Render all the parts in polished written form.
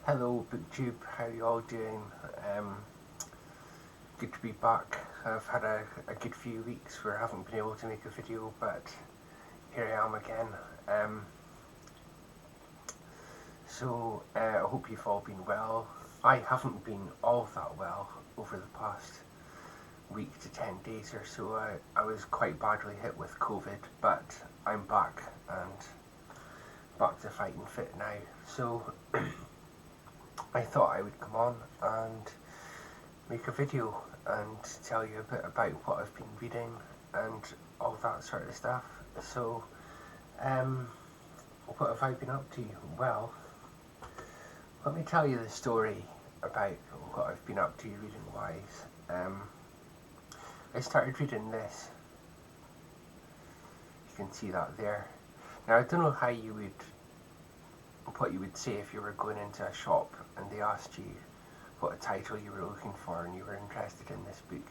Hello BookTube, how you all doing? Um, Good to be back. I've had a good few weeks where I haven't been able to make a video, but here I am again. Um, I hope you've all been well. I haven't been all that well over the past week to 10 days or so. I was quite badly hit with COVID, but I'm back and back to fighting fit now. So I thought I would come on and make a video and tell you a bit about what I've been reading and all that sort of stuff. So, um, what have I been up to? Well, let me tell you the story about what I've been up to reading wise. I started reading this. You can see that there. Now, I don't know what you would say if you were going into a shop and they asked you what a title you were looking for and you were interested in this book.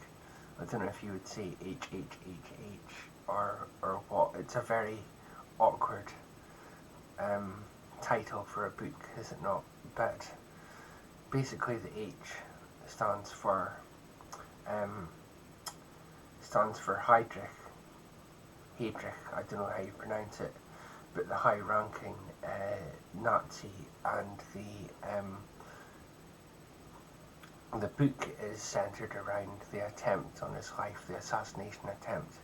I don't know if you would say HHHH or what. It's a very awkward title for a book, is it not? But basically the H stands for um, Heydrich. I don't know how you pronounce it, but the high-ranking Nazi, and the book is centred around the attempt on his life, the assassination attempt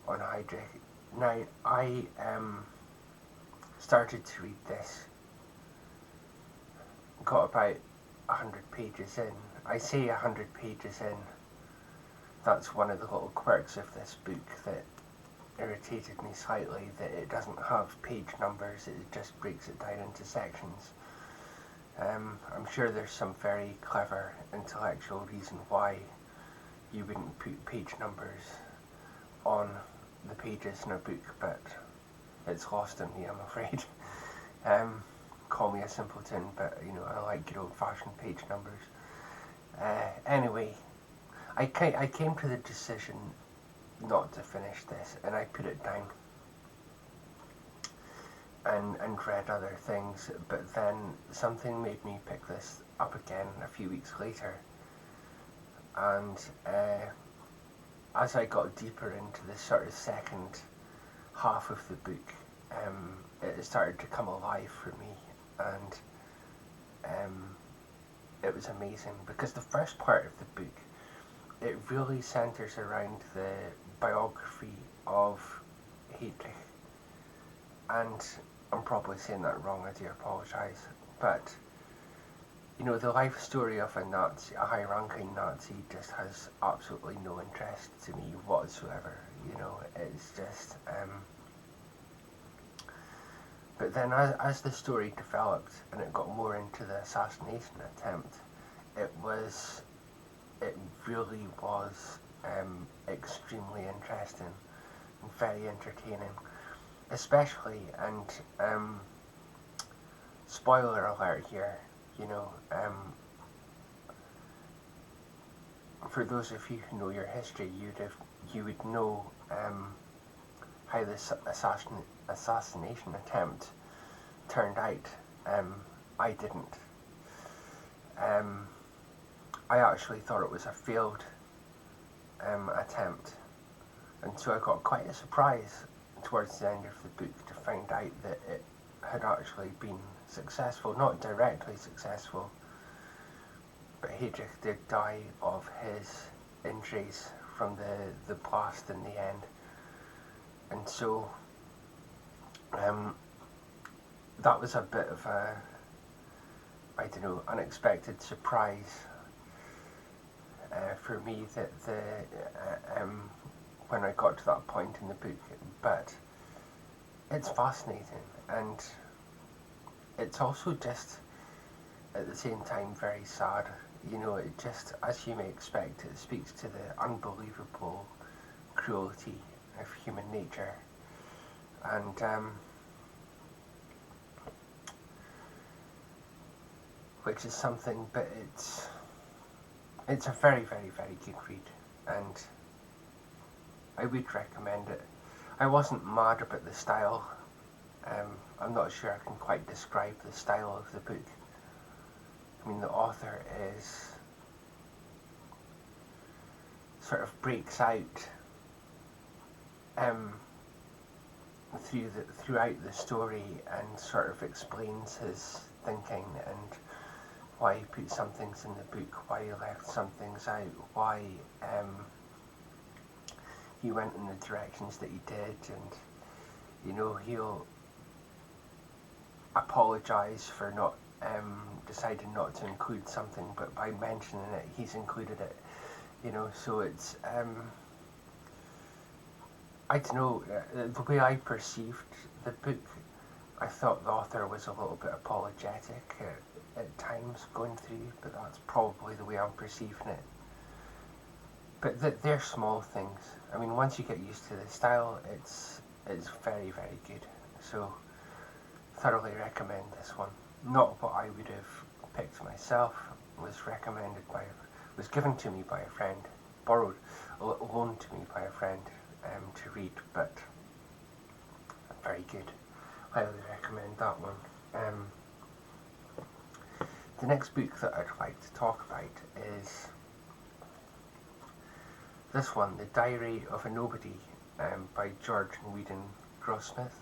on Heydrich. Now, I started to read this, got about 100 pages in. I say 100 pages in. That's one of the little quirks of this book that irritated me slightly, that it doesn't have page numbers, it just breaks it down into sections. I'm sure there's some very clever intellectual reason why you wouldn't put page numbers on the pages in a book, but it's lost on me, I'm afraid. Call me a simpleton, but I like good old-fashioned page numbers. Anyway, I came to the decision not to finish this, and I put it down and read other things, but then something made me pick this up again a few weeks later, and as I got deeper into the sort of second half of the book, it started to come alive for me, and it was amazing, because the first part of the book, it really centres around the biography of Heydrich, and I'm probably saying that wrong, I do apologise, but the life story of a Nazi, a high-ranking Nazi, just has absolutely no interest to me whatsoever. It's just. But then, as the story developed and it got more into the assassination attempt, it really was extremely interesting and very entertaining. Especially, and spoiler alert here, for those of you who know your history, you would know how this assassination attempt turned out. I didn't. I actually thought it was a failed attempt, and so I got quite a surprise towards the end of the book to find out that it had actually been successful, not directly successful, but Heydrich did die of his injuries from the blast in the end, and so that was a bit of a, I don't know, unexpected surprise for me, that when I got to that point in the book, but it's fascinating, and it's also just at the same time very sad. It just, as you may expect, it speaks to the unbelievable cruelty of human nature, and which is something, but it's a very, very, very good read, and I would recommend it. I wasn't mad about the style. I'm not sure I can quite describe the style of the book, I mean, the author is sort of breaks out throughout the story and sort of explains his thinking and why he put some things in the book, why he left some things out, why he went in the directions that he did, and he'll apologise for not deciding not to include something, but by mentioning it, he's included it. So it's I don't know, the way I perceived the book, I thought the author was a little bit apologetic at times going through, but that's probably the way I'm perceiving it. But they're small things. I mean, once you get used to the style, it's very, very good. So, thoroughly recommend this one. Not what I would have picked myself. Was given to me by a friend, loaned to me by a friend to read, but very good. Highly recommend that one. The next book that I'd like to talk about is this one, The Diary of a Nobody, by George Weedon Grossmith.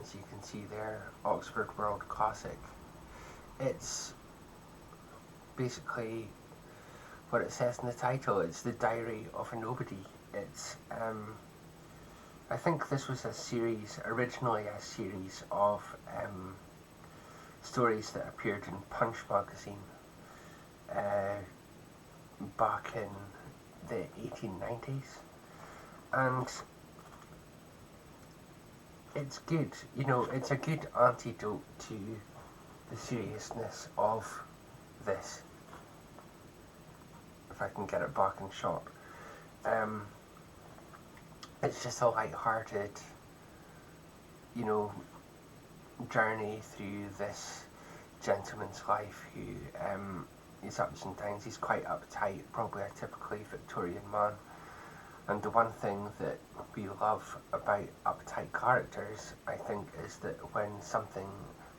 As you can see there, Oxford World Classic. It's basically what it says in the title. It's The Diary of a Nobody. It's I think this was originally a series of stories that appeared in Punch magazine back in the 1890s, and it's good. It's a good antidote to the seriousness of this, if I can get it back in shot. It's just a light-hearted, journey through this gentleman's life who his ups and downs. He's quite uptight, probably a typically Victorian man. And the one thing that we love about uptight characters, I think, is that when something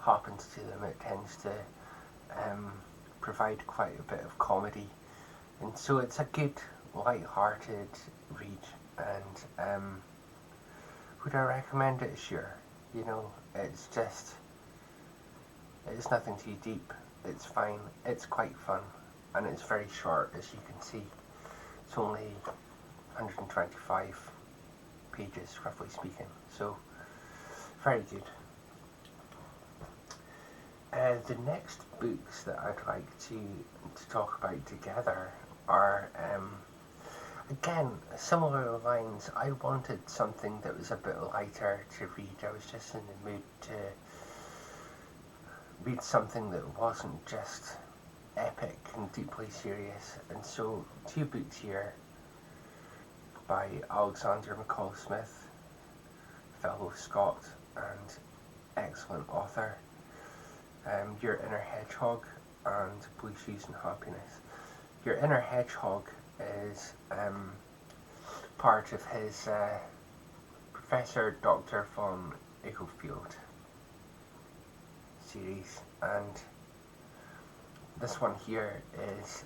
happens to them, it tends to provide quite a bit of comedy. And so it's a good, light-hearted read. And would I recommend it? Sure. It's nothing too deep. It's fine. It's quite fun. And it's very short, as you can see. It's only 125 pages, roughly speaking. So, very good. The next books that I'd like to talk about together are, again, similar lines. I wanted something that was a bit lighter to read. I was just in the mood to read something that wasn't just epic and deeply serious. And so, two books here by Alexander McCall Smith, fellow Scot and excellent author. Your Inner Hedgehog and Blue Shoes and Happiness. Your Inner Hedgehog is part of his Professor Dr. von Eichelfield series, and this one here is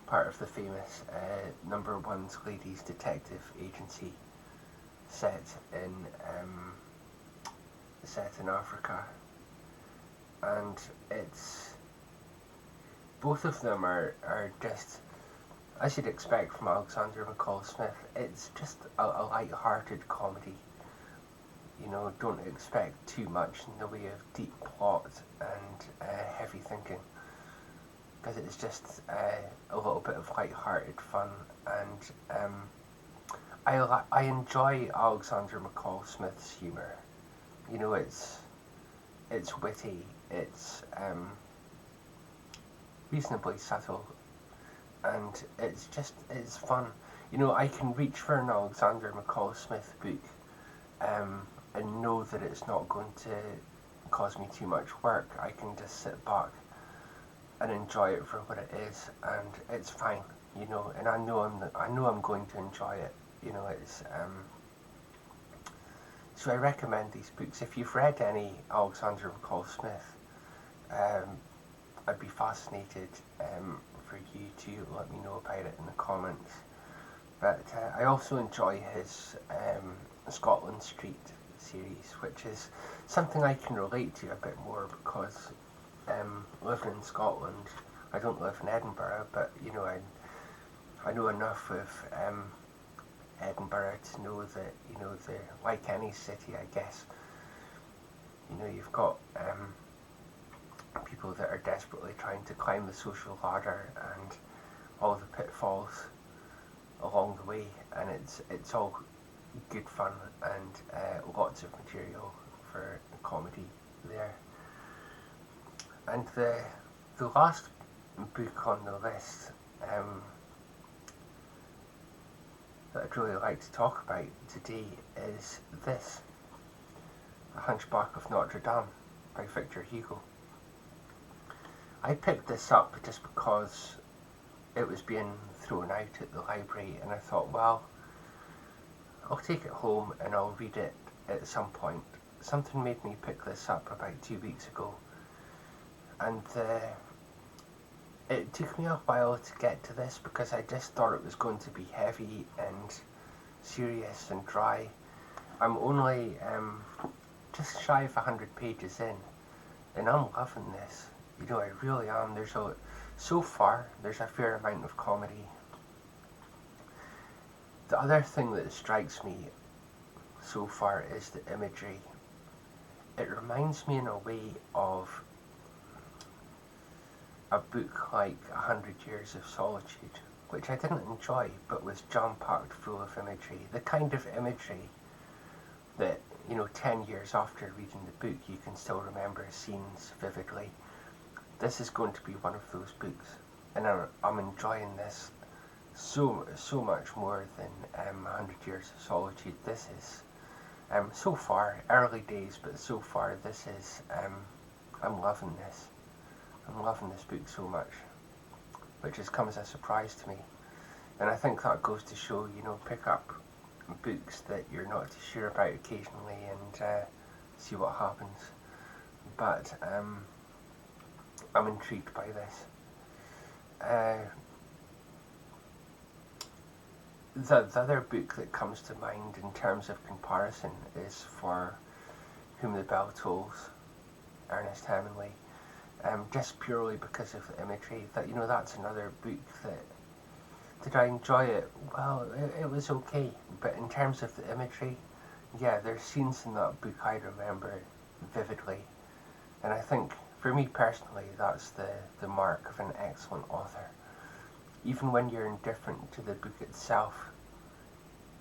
part of the famous Number One's Ladies Detective Agency set in Africa. And both of them are just, as you'd expect from Alexander McCall Smith, it's just a light-hearted comedy. Don't expect too much in the way of deep plot and heavy thinking, because it's just a little bit of light-hearted fun. And I enjoy Alexander McCall Smith's humour. It's witty, it's reasonably subtle, and it's fun. I can reach for an Alexander McCall Smith book and know that it's not going to cause me too much work. I can just sit back and enjoy it for what it is, and it's fine, and I know I'm going to enjoy it. It's So I recommend these books. If you've read any Alexander McCall Smith, I'd be fascinated for you to let me know about it in the comments. But I also enjoy his Scotland Street series, which is something I can relate to a bit more because living in Scotland, I don't live in Edinburgh, but I know enough of Edinburgh to know that like any city, I guess, you've got people that are desperately trying to climb the social ladder and all the pitfalls along the way, and it's all good fun and lots of material for comedy there. And the last book on the list that I'd really like to talk about today is this, The Hunchback of Notre Dame by Victor Hugo. I picked this up just because it was being thrown out at the library, and I thought, well, I'll take it home and I'll read it at some point. Something made me pick this up about 2 weeks ago, and it took me a while to get to this because I just thought it was going to be heavy and serious and dry. I'm only just shy of 100 pages in, and I'm loving this. I really am. So far, there's a fair amount of comedy. The other thing that strikes me so far is the imagery. It reminds me in a way of a book like 100 Years of Solitude, which I didn't enjoy, but was jam-packed full of imagery. The kind of imagery that, 10 years after reading the book, you can still remember scenes vividly. This is going to be one of those books, and I'm enjoying this so much more than 100 Years of Solitude. This is, so far, early days, but so far this is, I'm loving this. I'm loving this book so much, which has come as a surprise to me. And I think that goes to show, pick up books that you're not too sure about occasionally and see what happens. But I'm intrigued by this. The other book that comes to mind in terms of comparison is For Whom the Bell Tolls, Ernest Hemingway. Just purely because of the imagery. That's another book that, did I enjoy it? Well, it was okay, but in terms of the imagery, yeah, there's scenes in that book I remember vividly, and I think, for me personally, that's the mark of an excellent author. Even when you're indifferent to the book itself,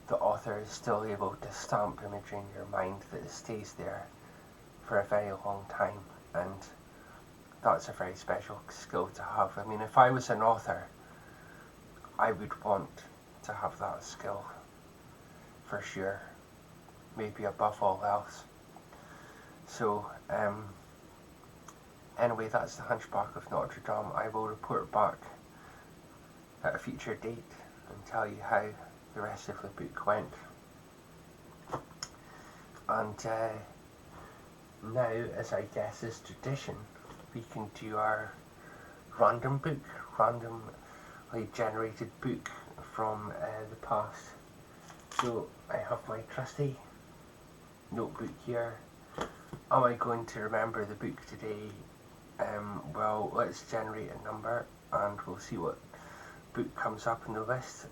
the author is still able to stamp imagery in your mind that stays there for a very long time, and that's a very special skill to have. I mean, if I was an author, I would want to have that skill, for sure, maybe above all else. So, anyway, that's The Hunchback of Notre Dame. I will report back at a future date and tell you how the rest of the book went. And now, as I guess is tradition, we can do our randomly generated book from the past. So I have my trusty notebook here. Am I going to remember the book today? Well, let's generate a number and we'll see what book comes up in the list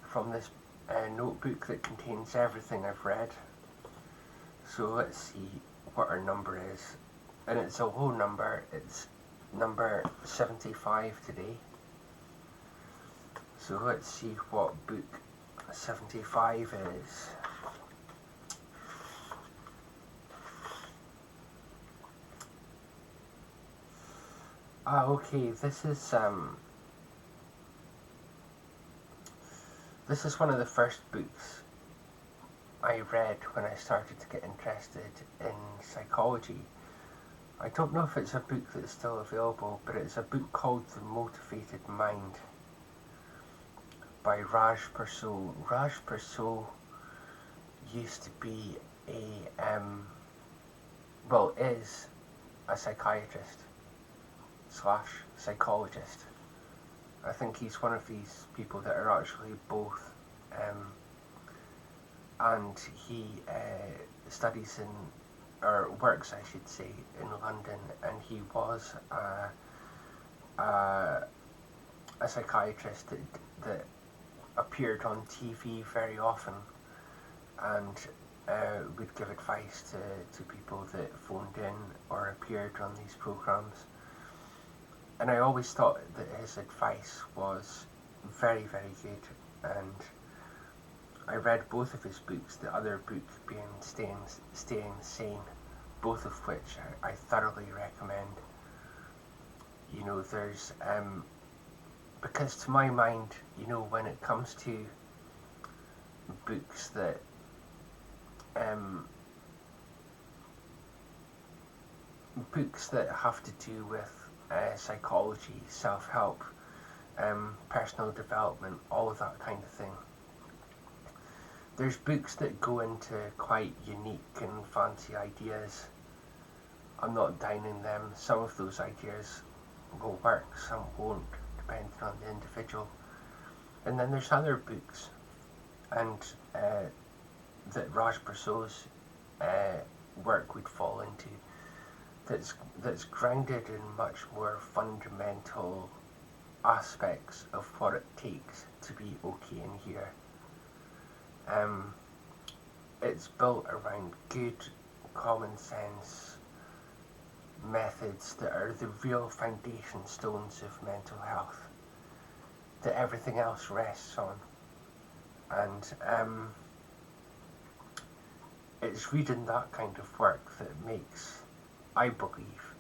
from this notebook that contains everything I've read. So let's see what our number is. And it's a low number, it's number 75 today. So let's see what book 75 is. Okay, this is one of the first books I read when I started to get interested in psychology. I don't know if it's a book that's still available, but it's a book called The Motivated Mind by Raj Persaud. Raj Persaud used to be is a psychiatrist / psychologist. I think he's one of these people that are actually both, and he studies in, or works, I should say, in London, and he was a psychiatrist that appeared on TV very often, and would give advice to people that phoned in or appeared on these programs. And I always thought that his advice was very, very good, and I read both of his books, the other book being Staying Sane, both of which I thoroughly recommend. You know, there's, because to my mind, you know, when it comes to books that have to do with psychology, self-help, personal development, all of that kind of thing. There's books that go into quite unique and fancy ideas. I'm not downing them. Some of those ideas will work, some won't, depending on the individual. And then there's other books, and that Raj Brasso's work would fall into, that's grounded in much more fundamental aspects of what it takes to be okay in here. It's built around good, common sense methods that are the real foundation stones of mental health, that everything else rests on. And it's reading that kind of work that makes, I believe,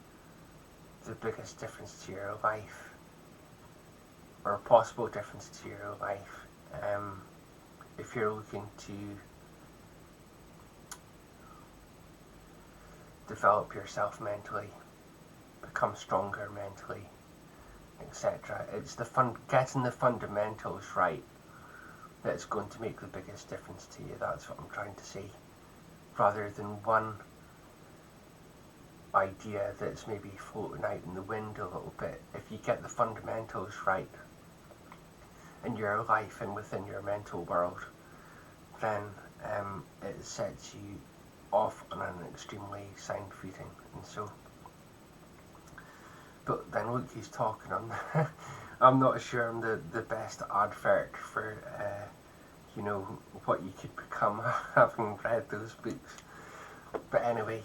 the biggest difference to your life, or a possible difference to your life, if you're looking to develop yourself mentally, become stronger mentally, etc. It's getting the fundamentals right that's going to make the biggest difference to you. That's what I'm trying to say, rather than one idea that's maybe floating out in the wind a little bit. If you get the fundamentals right in your life and within your mental world, then it sets you off on an extremely sound footing. And so, but then look who's talking. I'm not sure I'm the best advert for you know, what you could become having read those books. But anyway,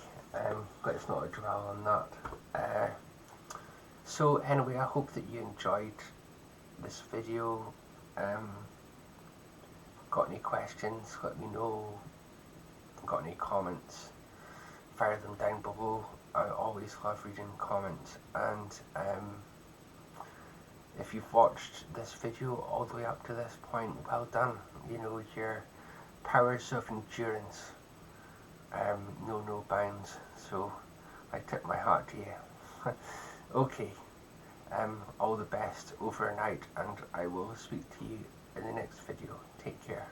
let's not dwell on that. So anyway, I hope that you enjoyed this video. Got any questions, let me know. Got any comments, fire them down below. I always love reading comments. And if you've watched this video all the way up to this point, well done. You know, your powers of endurance know no bounds, so I tip my hat to you. Okay, all the best, over and out, and I will speak to you in the next video. Take care.